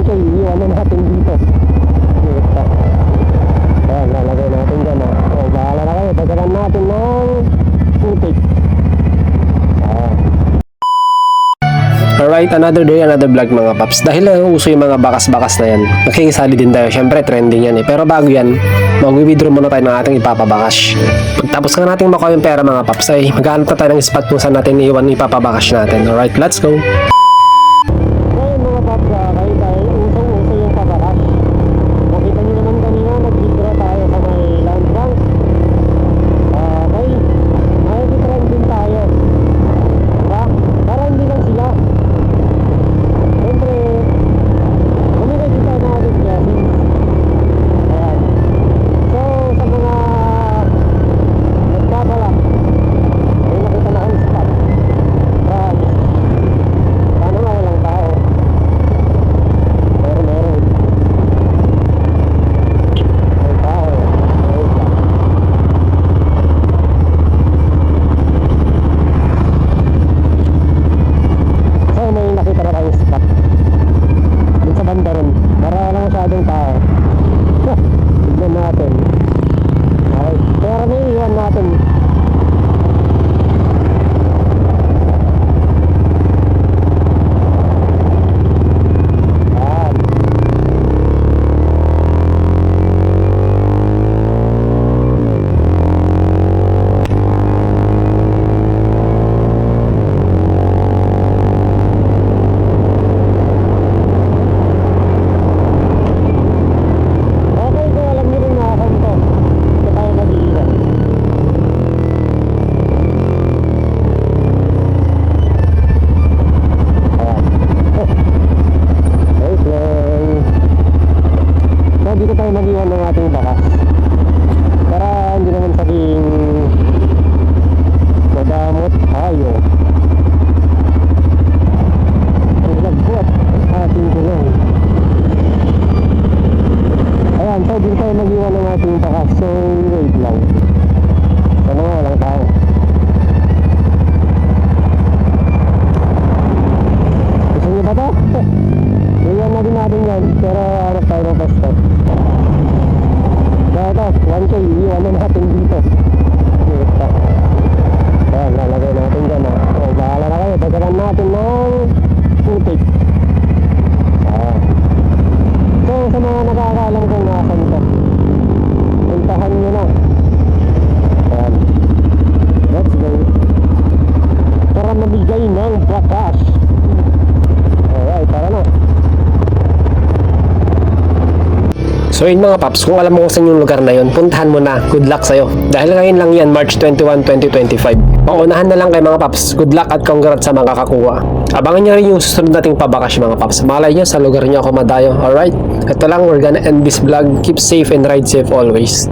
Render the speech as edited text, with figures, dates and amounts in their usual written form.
1K, iwan na natin dito. Ito. Ayan, lalagay natin dyan. O, bahala na kayo. Dagalan natin ng putik. Alright, another day, another vlog mga paps. Dahil uso yung mga bakas-bakas na yan, nakikisali din tayo. Syempre, trending yan eh. Pero bago yan, mag-withdraw muna tayo ng ating ipapabakas. Pagtapos ka nating makuha yung pera mga paps, ay maghanap na tayo ng spot kung saan natin iwan yung ipapabakas natin. Alright, let's go! Ngayon mga paps, kayo tayo, usong-uso yung pabakas. Nakita nyo naman kanina, nag-withdraw tayo sa may land bank. Okay, nakikitry din tayo. Diba? Para hindi lang sila. Siyempre, kumikita tayo ng ating blessings. Ayan. So, sa mga nagkakala, ay nakita na ang spot. Promise. Sana nga walang tao. Pero meron. May tao. Meron lang. So, may nakita na tayong spot. Dun sa banda ron. Para walang masyadong tao. Tignan natin. Okay. Pero may iwan natin. Ayan. Okay, so alam niyo rin mga kanto. Ito tayo mag-iiwan. Ayan. Wait lang. So, dito tayo mag-iwan ng ating bakas. Para hindi naman saking madamot tayo. Ang lagbuat ang ating gulong. Ayan, so dito tayo mag-iwan ng ating bakas. So, wait lang. Sana nga, walang tao. Gusto niyo ba ito? Iwan na din natin yan. Pero harap tayo ng pasto. So, ito, 1K, iwan na natin dito. Ito. Ayan, lalagay natin dyan. O, bahala na kayo. Dagalan natin ng putik. Ayan. So, sa mga nakakaalam kung nasan to, puntahan nyo na. Ayan. Let's go. Para mabigay ng bakas. Alright, tara na. So yun mga paps, kung alam mo kung saan yung lugar na yun, puntahan mo na. Good luck sa'yo. Dahil ngayon lang yan, March 21, 2025. Paunahan na lang kay mga paps. Good luck at congrats sa mga kakakuha. Abangan nyo rin yung susunod nating pabakas mga paps. Malay nyo sa lugar nyo ako madayo. Alright? Ito lang, we're gonna end this vlog. Keep safe and ride safe always.